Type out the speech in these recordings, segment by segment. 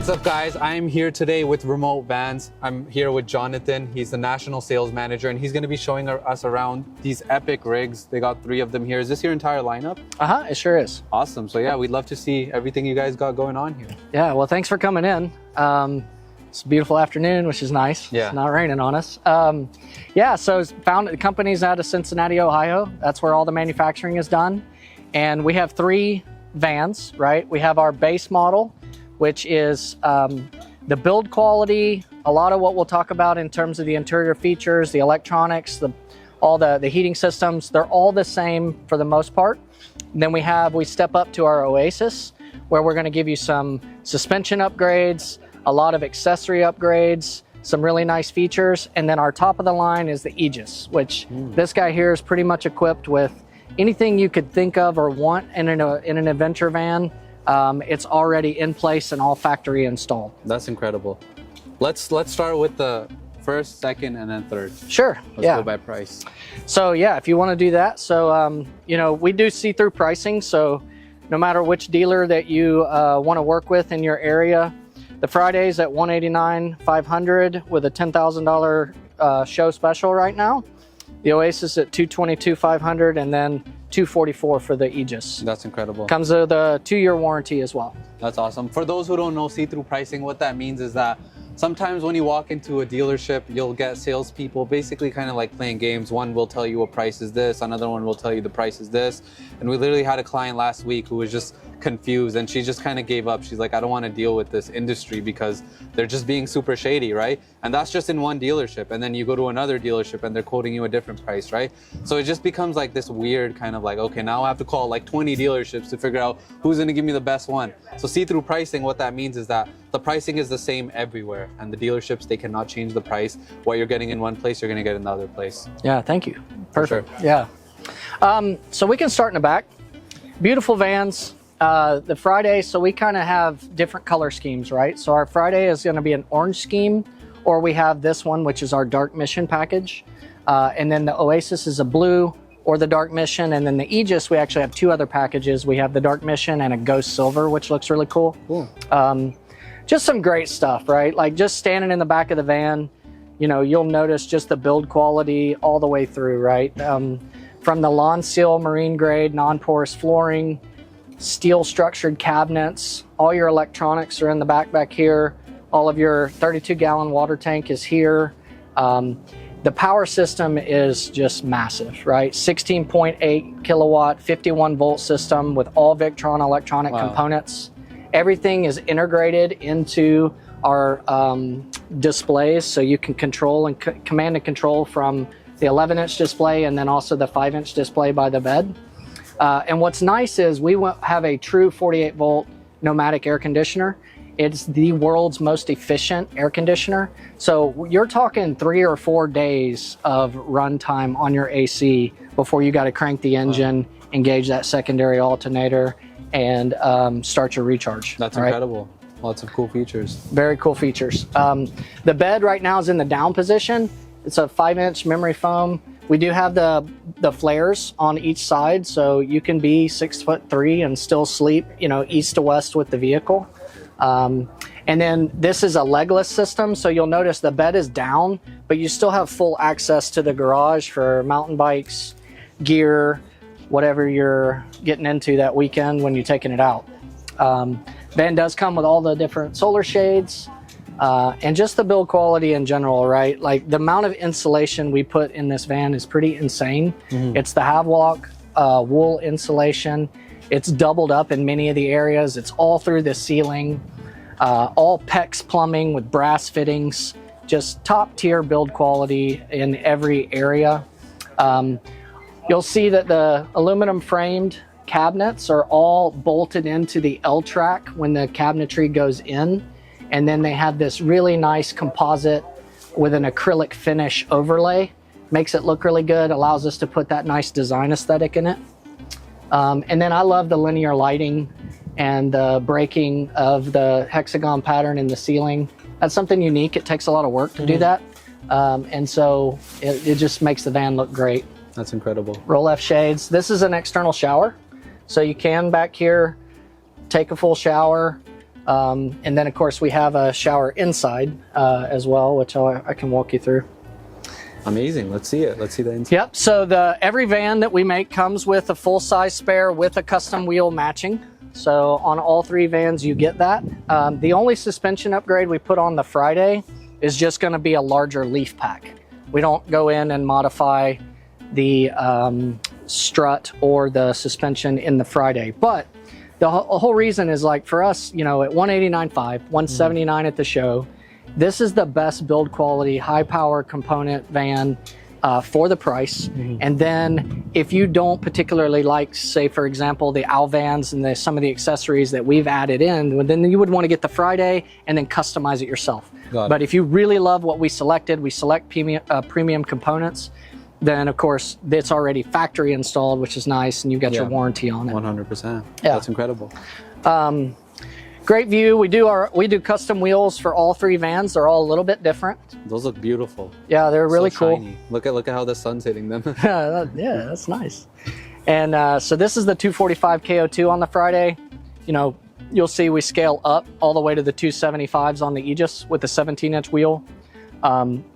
What's up, guys? I'm here today with Remote Vans. I'm here with Jonathan. He's the national sales manager, and he's going to be showing us around these epic rigs. They got 3 of them here. Is this your entire lineup? It sure is. Awesome. So yeah, we'd love to see everything you guys got going on here. Yeah, well, thanks for coming in. It's a beautiful afternoon, which is nice. Yeah. It's not raining on us. Yeah, so the company's out of Cincinnati, Ohio. That's where all the manufacturing is done. And we have 3 vans, right? We have our base model, which is the build quality, a lot of what we'll talk about in terms of the interior features, the electronics, all the heating systems, they're all the same for the most part. And then we step up to our Oasis, where we're gonna give you some suspension upgrades, a lot of accessory upgrades, some really nice features. And then our top of the line is the Aegis, which this guy here is pretty much equipped with anything you could think of or want in an adventure van. It's already in place and all factory installed. That's incredible. Let's start with the first, second, and then third. Sure. Let's go by price. So yeah, if you want to do that, so you know, we do see-through pricing. So no matter which dealer that you want to work with in your area, the Friday's at $189,500 with a $10,000 show special right now. The Oasis at $222,500, and then $244 for the Aegis. That's incredible. Comes with a 2-year warranty as well. That's awesome. For those who don't know see-through pricing, what that means is that sometimes when you walk into a dealership, you'll get salespeople basically kind of like playing games. One will tell you a price is this, another one will tell you the price is this. And we literally had a client last week who was just confused, and she just kind of gave up. She's like, I don't want to deal with this industry because they're just being super shady, right? And that's just in one dealership. And then you go to another dealership and they're quoting you a different price, right? So it just becomes like this weird kind of like, okay, now I have to call like 20 dealerships to figure out who's going to give me the best one. So see-through pricing, what that means is that the pricing is the same everywhere, and the dealerships, they cannot change the price. What you're getting in one place, you're going to get in the other place. Yeah, thank you. Perfect. For sure. Yeah. So we can start in the back. Beautiful vans. The Friday, so we kind of have different color schemes, right? So our Friday is going to be an orange scheme, or we have this one, which is our dark mission package. And then the Oasis is a blue or the dark mission. And then the Aegis, we actually have 2 other packages. We have the dark mission and a ghost silver, which looks really cool. Cool. Just some great stuff, right? Like just standing in the back of the van, you know, you'll notice just the build quality all the way through, right? From the lawn seal, marine grade, non-porous flooring, steel structured cabinets, all your electronics are in the back here. All of your 32-gallon water tank is here. The power system is just massive, right? 16.8 kilowatt, 51 volt system with all Victron electronic components. Everything is integrated into our displays, so you can control and command and control from the 11-inch display and then also the 5-inch display by the bed. And what's nice is we have a true 48 volt pneumatic air conditioner. It's the world's most efficient air conditioner. So you're talking 3 or 4 days of runtime on your AC before you got to crank the engine, engage that secondary alternator, and start your recharge. That's incredible. Lots of cool features. Very cool features. The bed right now is in the down position. It's a 5-inch memory foam. We do have the flares on each side, so you can be 6'3" and still sleep, you know, east to west with the vehicle. And then this is a legless system, so you'll notice the bed is down, but you still have full access to the garage for mountain bikes, gear, whatever you're getting into that weekend when you're taking it out. Van does come with all the different solar shades. And just the build quality in general, right? Like the amount of insulation we put in this van is pretty insane. It's the Havelock wool insulation. It's doubled up in many of the areas. It's all through the ceiling, all PEX plumbing with brass fittings, just top tier build quality in every area. You'll see that the aluminum framed cabinets are all bolted into the L-track when the cabinetry goes in. And then they have this really nice composite with an acrylic finish overlay. Makes it look really good, allows us to put that nice design aesthetic in it. And then I love the linear lighting and the breaking of the hexagon pattern in the ceiling. That's something unique. It takes a lot of work to do that. And so it just makes the van look great. That's incredible. Roll F shades. This is an external shower. So you can back here take a full shower. And then of course we have a shower inside as well, which I can walk you through. Amazing. Let's see it. Let's see the inside. Yep. So every van that we make comes with a full-size spare with a custom wheel matching. So on all 3 vans you get that. The only suspension upgrade we put on the Friday is just going to be a larger leaf pack. We don't go in and modify the strut or the suspension in the Friday, but the whole reason is, like, for us, you know, at $189.5, $179 at the show, this is the best build quality, high power component van for the price. And then if you don't particularly like, say, for example, the OWL vans and some of the accessories that we've added in, then you would want to get the Friday and then customize it yourself. But if you really love what we select premium components, then of course it's already factory installed, which is nice, and you got your warranty on it. 100%. Yeah. That's incredible. Great view. We do custom wheels for all 3 vans. They're all a little bit different. Those look beautiful. Yeah, they're really cool. Shiny. Look at how the sun's hitting them. Yeah, that's nice. And so this is the 245 KO2 on the Friday. You know, you'll see we scale up all the way to the 275s on the Aegis with the 17-inch wheel.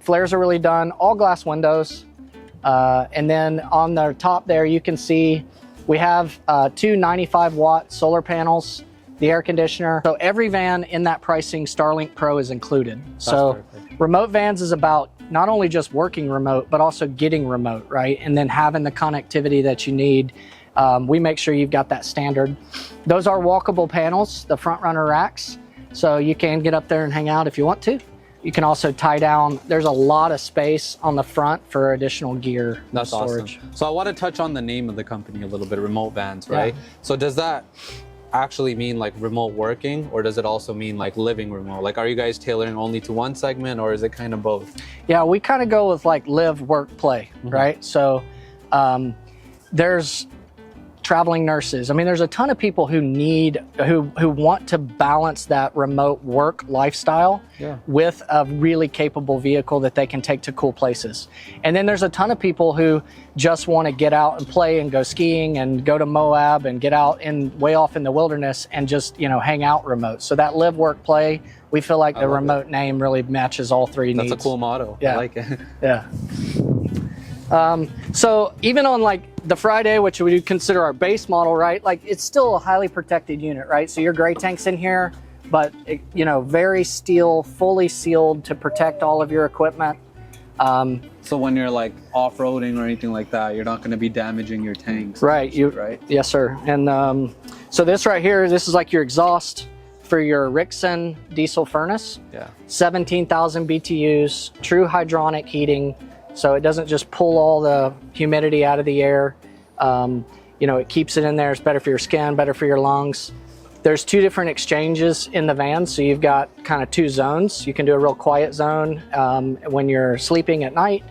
Flares are really done, all glass windows. And then on the top there, you can see we have 2 95-watt solar panels, the air conditioner. So every van in that pricing, Starlink Pro is included. So remote vans is about not only just working remote, but also getting remote, right? And then having the connectivity that you need. We make sure you've got that standard. Those are walkable panels, the front runner racks. So you can get up there and hang out if you want to. You can also tie down. There's a lot of space on the front for additional gear. That's storage. Awesome. So I want to touch on the name of the company a little bit, Remote Vans, right? Yeah. So does that actually mean like remote working, or does it also mean like living remote? Like, are you guys tailoring only to one segment, or is it kind of both? Yeah, we kind of go with like live, work, play, right? So there's traveling nurses. I mean, there's a ton of people who want to balance that remote work lifestyle with a really capable vehicle that they can take to cool places. And then there's a ton of people who just want to get out and play and go skiing and go to Moab and get out way off in the wilderness and just, you know, hang out remote. So that live, work, play, we feel like the remote name really matches all 3 needs. That's a cool motto. Yeah. I like it. Yeah. So even on like the Friday, which we would consider our base model, right? Like, it's still a highly protected unit, right? So your gray tank's in here, but it, you know, very steel, fully sealed to protect all of your equipment. So when you're like off-roading or anything like that, you're not going to be damaging your tanks. Right. Right. Yes, sir. And so this right here, this is like your exhaust for your Rixson diesel furnace. Yeah. 17,000 BTUs, true hydronic heating. So it doesn't just pull all the humidity out of the air. You know, it keeps it in there. It's better for your skin, better for your lungs. There's 2 different exchanges in the van. So you've got kind of 2 zones. You can do a real quiet zone when you're sleeping at night.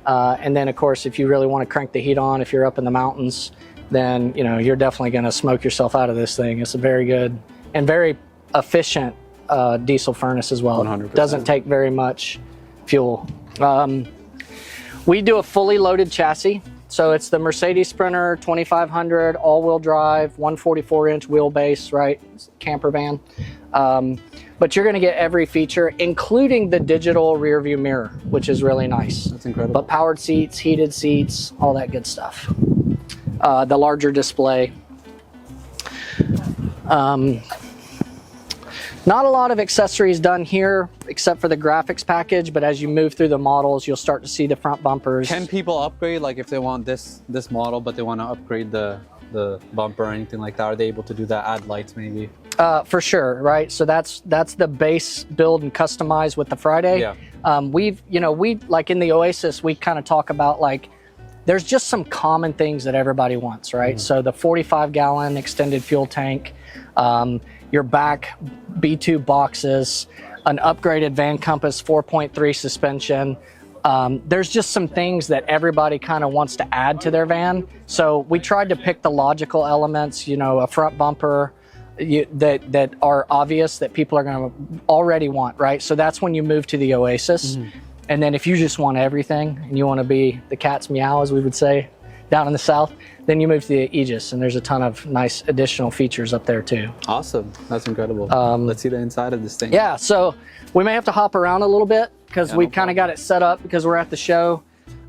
And then of course, if you really want to crank the heat on, if you're up in the mountains, then, you know, you're definitely going to smoke yourself out of this thing. It's a very good and very efficient diesel furnace as well. 100%. Doesn't take very much fuel. We do a fully loaded chassis. So it's the Mercedes Sprinter 2500 all-wheel drive, 144-inch wheelbase, right? Camper van. But you're going to get every feature, including the digital rear view mirror, which is really nice. That's incredible. But powered seats, heated seats, all that good stuff. The larger display. Not a lot of accessories done here, except for the graphics package, but as you move through the models, you'll start to see the front bumpers. Can people upgrade, like if they want this model, but they want to upgrade the bumper or anything like that? Are they able to do that, add lights maybe? For sure, right? So that's the base build and customize with the Friday. Yeah. We like in the Oasis, we kind of talk about like, there's just some common things that everybody wants, right? So the 45-gallon extended fuel tank, your back B2 boxes, an upgraded Van Compass 4.3 suspension. There's just some things that everybody kind of wants to add to their van. So we tried to pick the logical elements, you know, a front bumper that are obvious that people are going to already want, right? So that's when you move to the Oasis. And then if you just want everything and you want to be the cat's meow, as we would say, down in the south. Then you move to the Aegis, and there's a ton of nice additional features up there too. Awesome. That's incredible. Let's see the inside of this thing. Yeah, so we may have to hop around a little bit because we no kind of got it set up because we're at the show.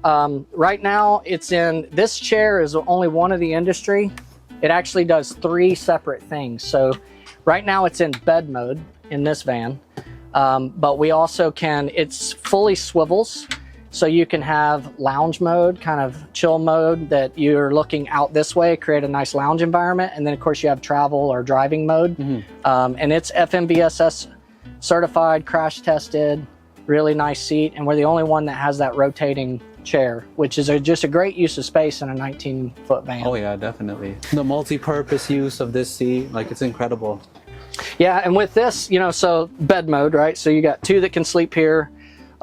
Right now, it's in, this chair is only one of the industry. It actually does 3 separate things. So right now it's in bed mode in this van, but we also can, it's fully swivels. So you can have lounge mode, kind of chill mode that you're looking out this way, create a nice lounge environment. And then of course you have travel or driving mode. And it's FMVSS certified, crash tested, really nice seat. And we're the only one that has that rotating chair, which is just a great use of space in a 19-foot van. Oh yeah, definitely. The multi-purpose use of this seat, like it's incredible. Yeah, and with this, you know, so bed mode, right? So you got 2 that can sleep here.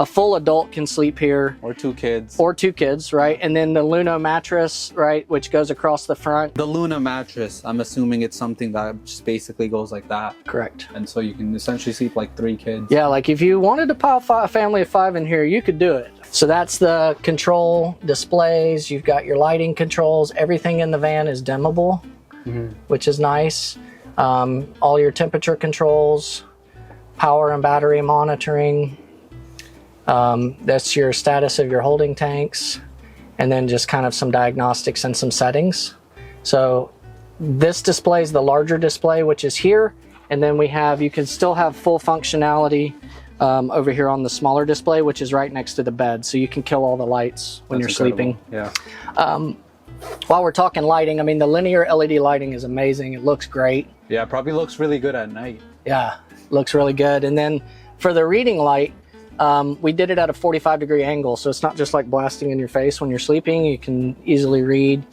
A full adult can sleep here. Or 2 kids. Or 2 kids, right? And then the Luno mattress, right, which goes across the front. The Luna mattress, I'm assuming it's something that just basically goes like that. Correct. And so you can essentially sleep like 3 kids. Yeah, like if you wanted to pile a family of 5 in here, you could do it. So that's the control displays. You've got your lighting controls. Everything in the van is dimmable, which is nice. All your temperature controls, power and battery monitoring. That's your status of your holding tanks, and then just kind of some diagnostics and some settings. So this displays the larger display, which is here, and then we have, you can still have full functionality over here on the smaller display, which is right next to the bed, so you can kill all the lights when you're sleeping. Yeah. While we're talking lighting, I mean, the linear LED lighting is amazing. It looks great. Yeah, it probably looks really good at night. Yeah, looks really good. And then for the reading light, we did it at a 45-degree angle, so it's not just like blasting in your face when you're sleeping. You can easily read.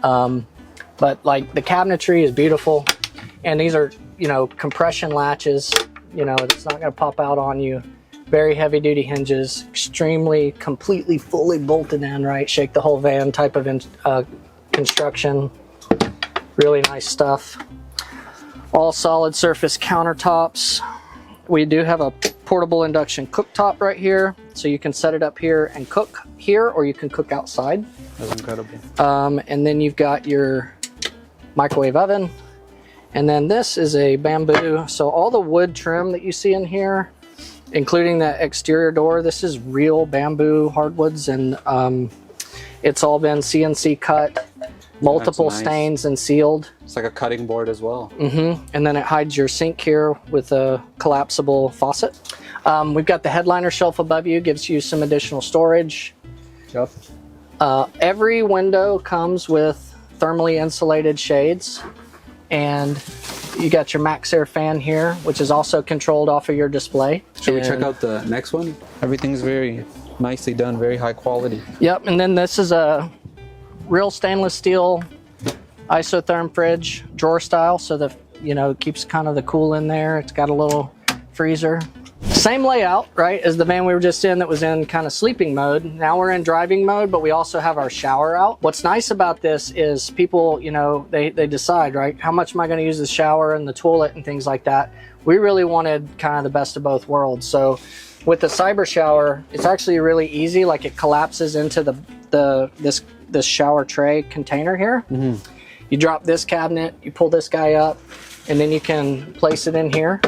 But like the cabinetry is beautiful, and these are, you know, compression latches. You know, it's not going to pop out on you. Very heavy-duty hinges, extremely, completely, fully bolted in. Right, shake the whole van type of construction. Really nice stuff. All solid surface countertops. We do have a portable induction cooktop right here, so you can set it up here and cook here, or you can cook outside. That's incredible. And then you've got your microwave oven, and then this is a bamboo. So all the wood trim that you see in here, including the exterior door, this is real bamboo hardwoods, and it's all been CNC cut, multiple stains and sealed. It's like a cutting board as well. And then it hides your sink here with a collapsible faucet. We've got the headliner shelf above you, gives you some additional storage. Yep. Every window comes with thermally insulated shades, and you got your Max Air fan here, which is also controlled off of your display. Should we check out the next one? Everything's very nicely done, very high quality. Yep, and then this is a real stainless steel isotherm fridge, drawer style, so that, you know, it keeps kind of the cool in there. It's got a little freezer. Same layout, right, as the van we were just in that was in kind of sleeping mode. Now we're in driving mode, but we also have our shower out. What's nice about this is people, you know, they decide, right, how much am I going to use the shower and the toilet and things like that. We really wanted kind of the best of both worlds. So with the Cyber shower, it's actually really easy. Like, it collapses into this shower tray container here. You drop this cabinet, you pull this guy up, and then you can place it in here.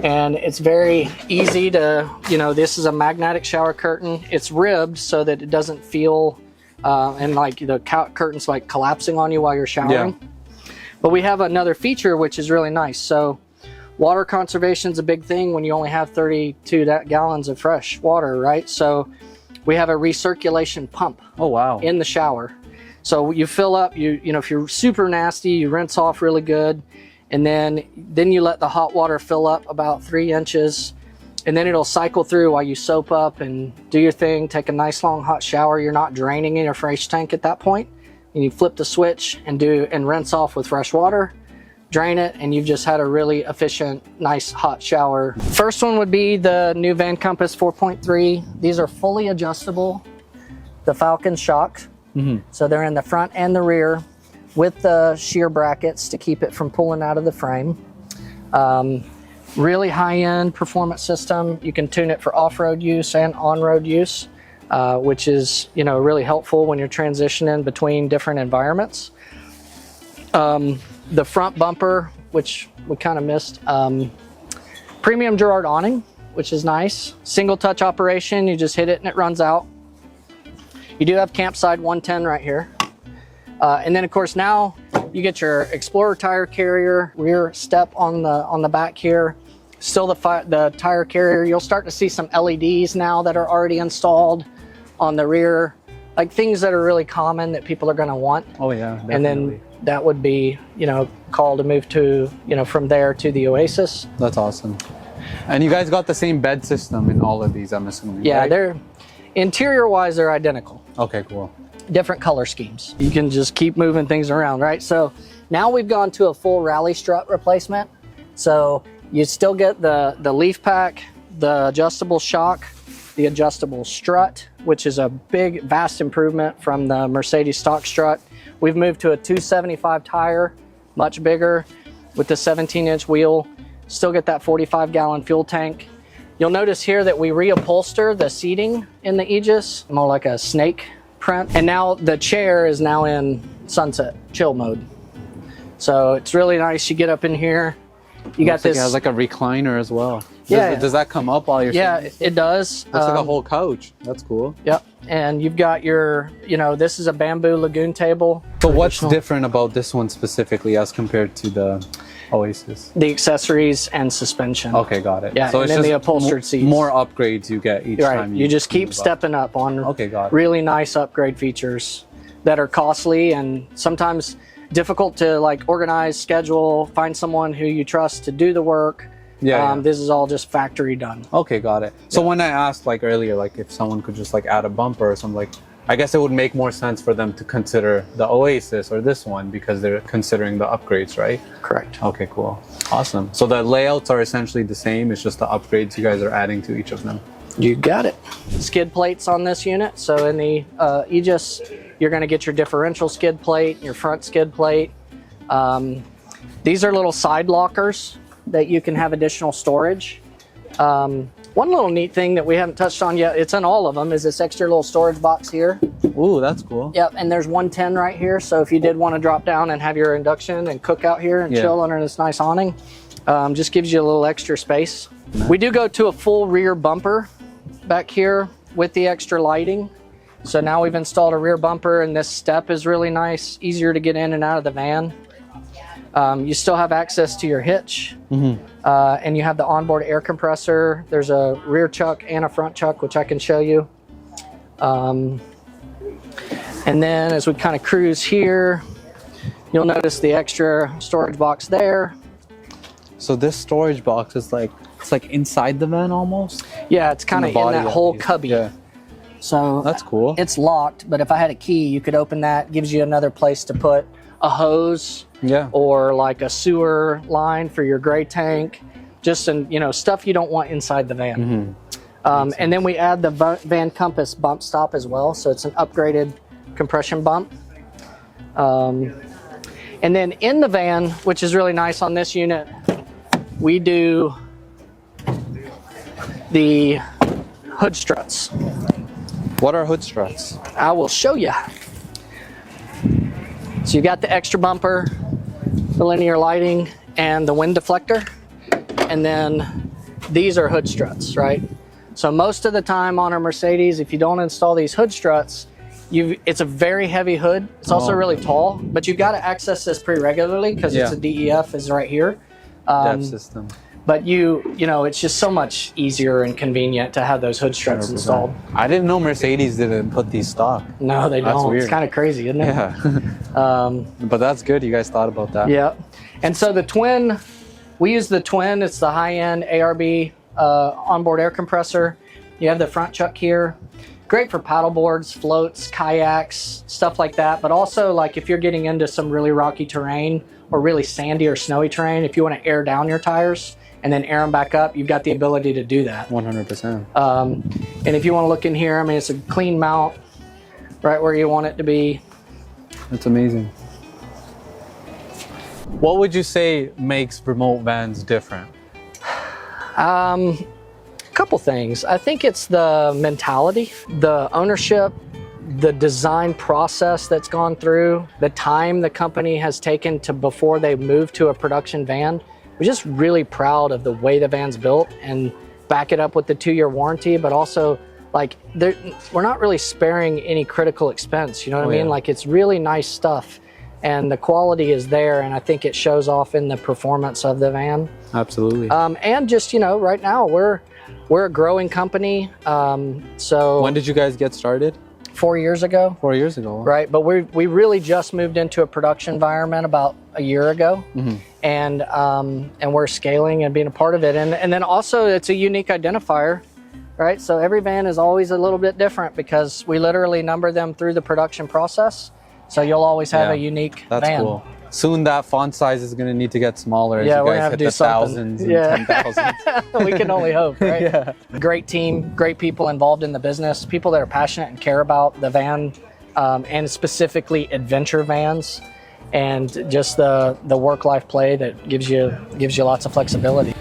And it's very easy to, you know, this is a magnetic shower curtain. It's ribbed so that it doesn't feel, and like the curtain's like collapsing on you while you're showering. Yeah. But we have another feature which is really nice. So water conservation is a big thing when you only have 32 gallons of fresh water, right? So we have a recirculation pump. Oh, wow. In the shower. So you fill up, you know, if you're super nasty, you rinse off really good. And then you let the hot water fill up about 3 inches, and then it'll cycle through while you soap up and do your thing, take a nice long hot shower. You're not draining in your fresh tank at that point. And you flip the switch and rinse off with fresh water, drain it, and you've just had a really efficient, nice hot shower. First one would be the new Van Compass 4.3. These are fully adjustable, the Falcon shocks. So they're in the front and the rear, with the shear brackets to keep it from pulling out of the frame. Really high-end performance system. You can tune it for off-road use and on-road use. which is, you know, really helpful when you're transitioning between different environments. The front bumper, which we kind of missed, premium Gerard awning, which is nice. Single touch operation, you just hit it and it runs out. You do have campside 110 right here. And then of course now you get your Explorer tire carrier, rear step on the back here. Still the tire carrier. You'll start to see some LEDs now that are already installed on the rear, like things that are really common that people are going to want. Oh yeah, definitely. And then that would be, you know, call to move to, you know, from there to the Oasis. That's awesome. And you guys got the same bed system in all of these, I'm assuming. Yeah, right? they're interior wise, they're identical. Okay, cool. Different color schemes. You can just keep moving things around, right? So now we've gone to a full rally strut replacement. So you still get the leaf pack, the adjustable shock, the adjustable strut, which is a big, vast improvement from the Mercedes stock strut. We've moved to a 275 tire, much bigger, with the 17-inch wheel. Still get that 45-gallon fuel tank. You'll notice here that we reupholster the seating in the Aegis, more like a snake print. And now the chair is now in sunset chill mode. So it's really nice. You get up in here. You got this. It has like a recliner as well. Yeah. Does that come up while you're Yeah, it does. Looks like a whole couch. That's cool. Yep. And you've got your, you know, this is a bamboo lagoon table. So what's different about this one specifically as compared to the Oasis? The accessories and suspension. Okay, got it. Yeah, so and it's then just the upholstered seats. More upgrades you get each Right. time. You just keep move stepping up on Okay, got it. really nice upgrade features that are costly and sometimes difficult to like organize, schedule, find someone who you trust to do the work. Yeah, yeah. This is all just factory done. Okay, got it. So when I asked like earlier, like if someone could just like add a bumper or something, like I guess it would make more sense for them to consider the Oasis or this one because they're considering the upgrades, right? Correct. Okay, cool. Awesome. So the layouts are essentially the same. It's just the upgrades you guys are adding to each of them. You got it. Skid plates on this unit. So in the Aegis, you're going to get your differential skid plate, your front skid plate. These are little side lockers that you can have additional storage. One little neat thing that we haven't touched on yet, it's in all of them, is this extra little storage box here. Ooh, that's cool. Yep, and there's 110 right here. So if you did want to drop down and have your induction and cook out here and chill under this nice awning, just gives you a little extra space. Nice. We do go to a full rear bumper back here with the extra lighting. So now we've installed a rear bumper and this step is really nice, easier to get in and out of the van. You still have access to your hitch, and you have the onboard air compressor. There's a rear chuck and a front chuck, which I can show you. And then as we kind of cruise here, you'll notice the extra storage box there. So this storage box is like, it's like inside the van almost? Yeah, it's kind of in that whole cubby. Yeah. So that's cool. It's locked, but if I had a key, you could open that. Gives you another place to put a hose, or like a sewer line for your gray tank, just stuff you don't want inside the van. And then we add the Van Compass bump stop as well, so it's an upgraded compression bump. And then in the van, which is really nice on this unit, we do the hood struts. What are hood struts? I will show you. So you got the extra bumper, the linear lighting, and the wind deflector. And then these are hood struts, right? So most of the time on a Mercedes, if you don't install these hood struts, it's a very heavy hood. It's also really tall, but you've got to access this pretty regularly because it's a DEF is right here. DEF system. But it's just so much easier and convenient to have those hood struts 100%. installed. I didn't know Mercedes didn't put these stock. No, they don't. Weird. It's kind of crazy, isn't it? Yeah. But that's good. You guys thought about that. Yeah. And so the Twin, we use the Twin. It's the high-end ARB onboard air compressor. You have the front chuck here. Great for paddle boards, floats, kayaks, stuff like that. But also, like if you're getting into some really rocky terrain or really sandy or snowy terrain, if you want to air down your tires and then air them back up, you've got the ability to do that. 100%. And if you want to look in here, I mean, it's a clean mount right where you want it to be. That's amazing. What would you say makes remote vans different? Couple things. I think it's the mentality, the ownership, the design process that's gone through, the time the company has taken to before they move to a production van. We're just really proud of the way the van's built, and back it up with the 2-year warranty, but also like we're not really sparing any critical expense. You know what I mean? Yeah. Like, it's really nice stuff, and the quality is there, and I think it shows off in the performance of the van. Absolutely. And just, you know, right now we're a growing company. So When did you guys get started? 4 years ago. 4 years ago. Right, but we really just moved into a production environment about a year ago, and we're scaling and being a part of it, and then also it's a unique identifier, right? So every van is always a little bit different because we literally number them through the production process. So you'll always have a unique That's van. cool. Soon that font size is going to need to get smaller as Yeah, you we're guys gonna have hit to do the something. thousands and 10,000s. We can only hope, right? Yeah. Great team, great people involved in the business, people that are passionate and care about the van, and specifically adventure vans, and just the work-life play that gives you lots of flexibility.